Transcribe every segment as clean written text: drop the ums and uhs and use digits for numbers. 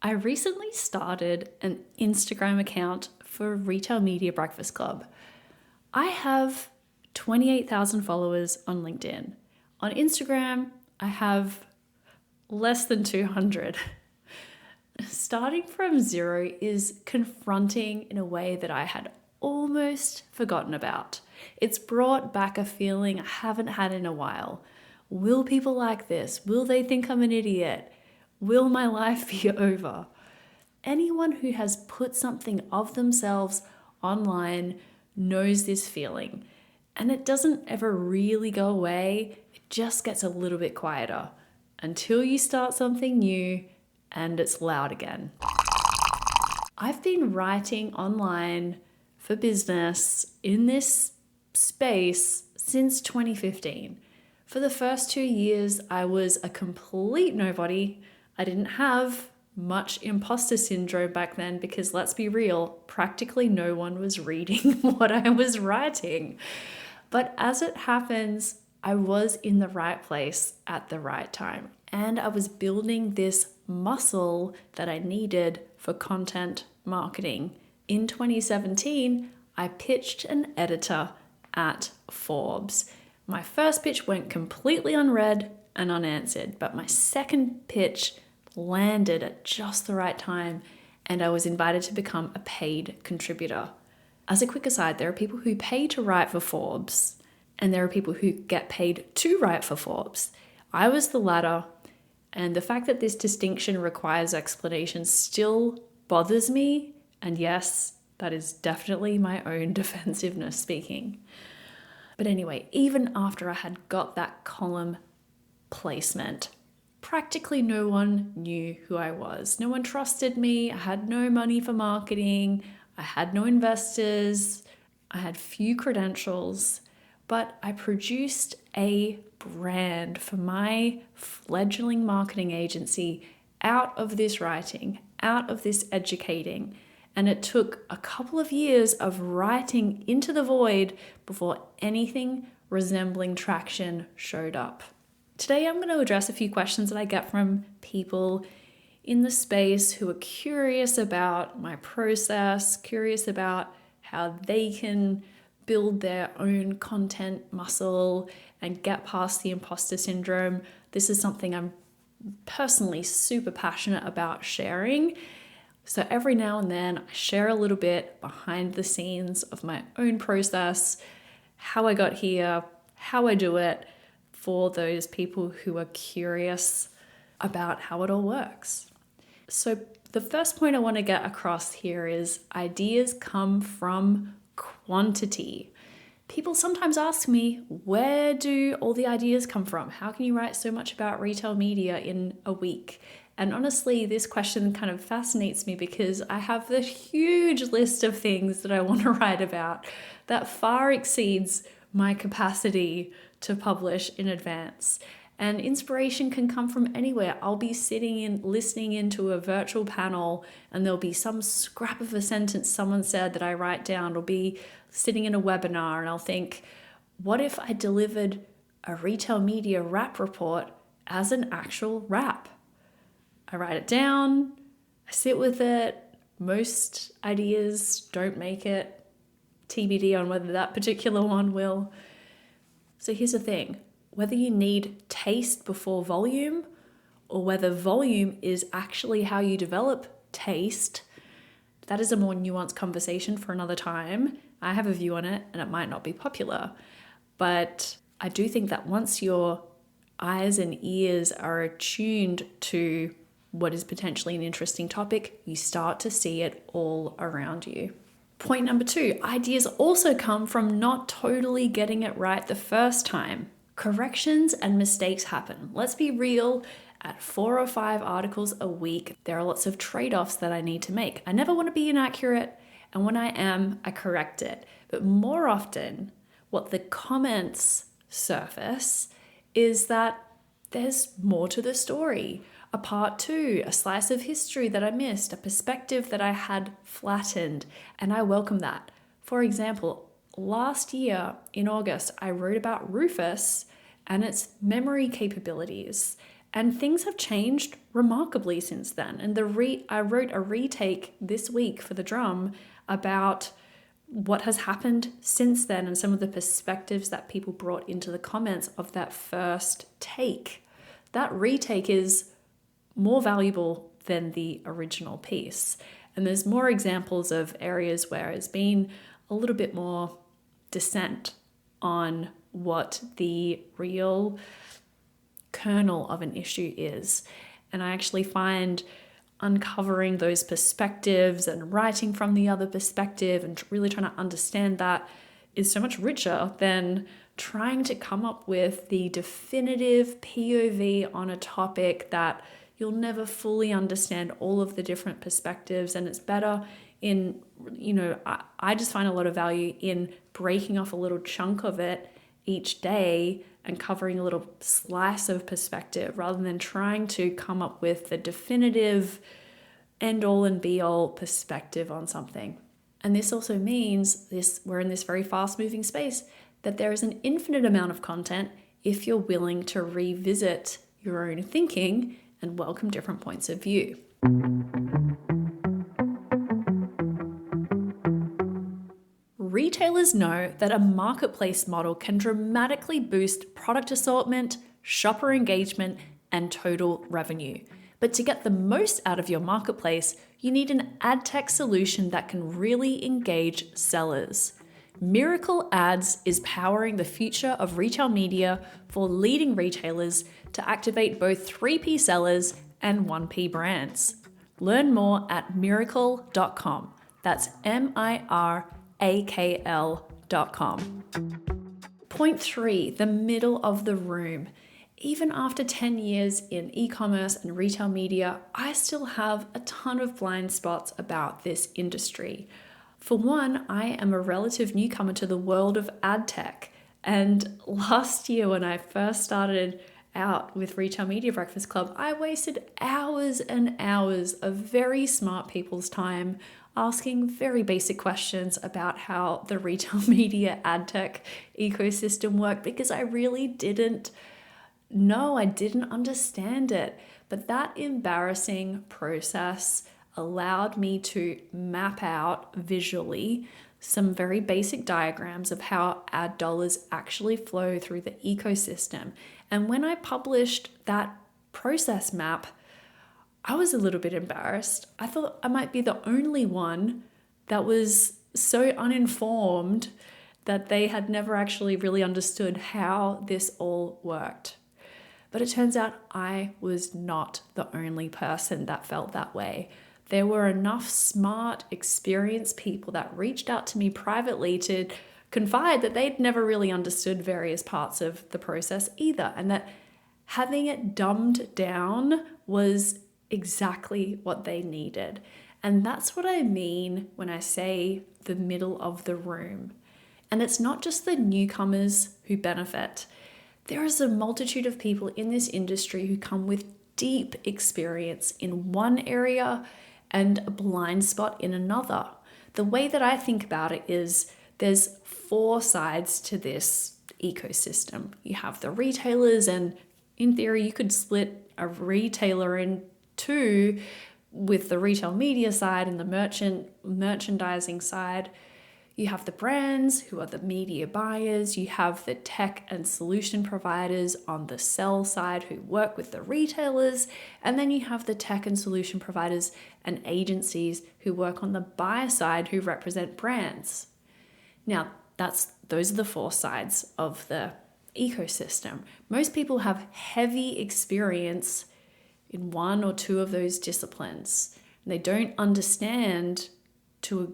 I recently started an Instagram account for Retail Media Breakfast Club. I have 28,000 followers on LinkedIn. On Instagram, I have less than 200. Starting from zero is confronting in a way that I had almost forgotten about. It's brought back a feeling I haven't had in a while. Will people like this? Will they think I'm an idiot? Will my life be over? Anyone who has put something of themselves online knows this feeling. And it doesn't ever really go away, it just gets a little bit quieter until you start something new and it's loud again. I've been writing online for business in this space since 2015. For the first 2 years, I was a complete nobody. I didn't have much imposter syndrome back then because, let's be real, practically no one was reading what I was writing. But as it happens, I was in the right place at the right time. And I was building this muscle that I needed for content marketing. In 2017, I pitched an editor at Forbes. My first pitch went completely unread and unanswered, but my second pitch landed at just the right time and I was invited to become a paid contributor. As a quick aside, there are people who pay to write for Forbes and there are people who get paid to write for Forbes. I was the latter, and the fact that this distinction requires explanation still bothers me, and yes, that is definitely my own defensiveness speaking. But anyway, even after I had got that column placement, practically no one knew who I was. No one trusted me. I had no money for marketing. I had no investors. I had few credentials, but I produced a brand for my fledgling marketing agency out of this writing, out of this educating. And it took a couple of years of writing into the void before anything resembling traction showed up. Today, I'm going to address a few questions that I get from people in the space who are curious about my process, curious about how they can build their own content muscle and get past the imposter syndrome. This is something I'm personally super passionate about sharing. So every now and then I share a little bit behind the scenes of my own process, how I got here, how I do it, for those people who are curious about how it all works. So the first point I want to get across here is ideas come from quantity. People sometimes ask me, where do all the ideas come from? How can you write so much about retail media in a week? And honestly, this question kind of fascinates me because I have this huge list of things that I want to write about that far exceeds my capacity to publish in advance. And inspiration can come from anywhere. I'll be listening into a virtual panel and there'll be some scrap of a sentence someone said that I write down. Or be sitting in a webinar and I'll think, what if I delivered a retail media wrap report as an actual wrap? I write it down, I sit with it. Most ideas don't make it. TBD on whether that particular one will. So here's the thing, whether you need taste before volume or whether volume is actually how you develop taste, that is a more nuanced conversation for another time. I have a view on it and it might not be popular, but I do think that once your eyes and ears are attuned to what is potentially an interesting topic, you start to see it all around you. Point number 2, ideas also come from not totally getting it right the first time. Corrections and mistakes happen. Let's be real, at 4 or 5 articles a week, there are lots of trade-offs that I need to make. I never want to be inaccurate, and when I am, I correct it. But more often, what the comments surface is that there's more to the story. A part 2, a slice of history that I missed, a perspective that I had flattened, and I welcome that. For example, last year in August, I wrote about Rufus and its memory capabilities. And things have changed remarkably since then. And I wrote a retake this week for the drum about what has happened since then and some of the perspectives that people brought into the comments of that first take. That retake is more valuable than the original piece. And there's more examples of areas where there's been a little bit more dissent on what the real kernel of an issue is. And I actually find uncovering those perspectives and writing from the other perspective and really trying to understand that is so much richer than trying to come up with the definitive POV on a topic that you'll never fully understand all of the different perspectives. And it's better in, I just find a lot of value in breaking off a little chunk of it each day and covering a little slice of perspective rather than trying to come up with the definitive end all and be all perspective on something. And this also means we're in this very fast moving space that there is an infinite amount of content if you're willing to revisit your own thinking and welcome different points of view. Retailers know that a marketplace model can dramatically boost product assortment, shopper engagement, and total revenue. But to get the most out of your marketplace, you need an ad tech solution that can really engage sellers. Miracle Ads is powering the future of retail media for leading retailers to activate both 3P sellers and 1P brands. Learn more at miracle.com. That's MIRAKL.com. Point 3, the middle of the room. Even after 10 years in e-commerce and retail media, I still have a ton of blind spots about this industry. For one, I am a relative newcomer to the world of ad tech. And last year when I first started out with Retail Media Breakfast Club, I wasted hours and hours of very smart people's time asking very basic questions about how the retail media ad tech ecosystem worked because I really didn't know, I didn't understand it. But that embarrassing process allowed me to map out visually some very basic diagrams of how ad dollars actually flow through the ecosystem. And when I published that process map, I was a little bit embarrassed. I thought I might be the only one that was so uninformed that they had never actually really understood how this all worked. But it turns out I was not the only person that felt that way. There were enough smart, experienced people that reached out to me privately to confide that they'd never really understood various parts of the process either, and that having it dumbed down was exactly what they needed. And that's what I mean when I say the middle of the room. And it's not just the newcomers who benefit. There is a multitude of people in this industry who come with deep experience in one area and a blind spot in another. The way that I think about it is there's 4 sides to this ecosystem. You have the retailers, and in theory, you could split a retailer in 2 with the retail media side and the merchandising side. You have the brands who are the media buyers. You have the tech and solution providers on the sell side who work with the retailers. And then you have the tech and solution providers and agencies who work on the buyer side who represent brands. Now, those are the 4 sides of the ecosystem. Most people have heavy experience in 1 or 2 of those disciplines. They don't understand to a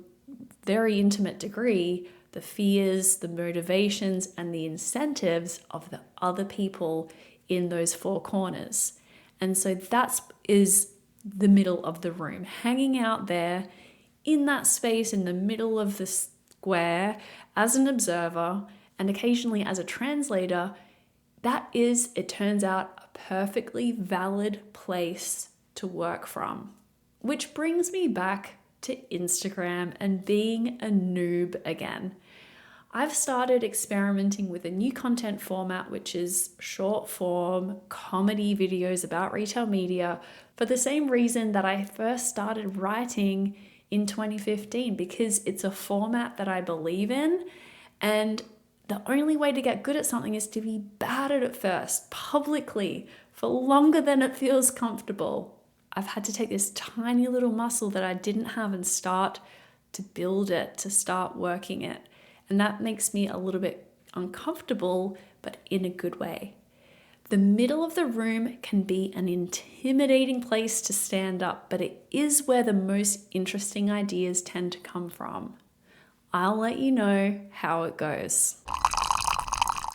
very intimate degree the fears, the motivations, and the incentives of the other people in those 4 corners. And so that is the middle of the room, hanging out there in that space in the middle of the square as an observer and occasionally as a translator. That is, it turns out, a perfectly valid place to work from. Which brings me back to Instagram and being a noob again. I've started experimenting with a new content format, which is short form comedy videos about retail media, for the same reason that I first started writing in 2015, because it's a format that I believe in. And the only way to get good at something is to be bad at it first, publicly, for longer than it feels comfortable. I've had to take this tiny little muscle that I didn't have and start to build it, to start working it. And that makes me a little bit uncomfortable, but in a good way. The middle of the room can be an intimidating place to stand up, but it is where the most interesting ideas tend to come from. I'll let you know how it goes.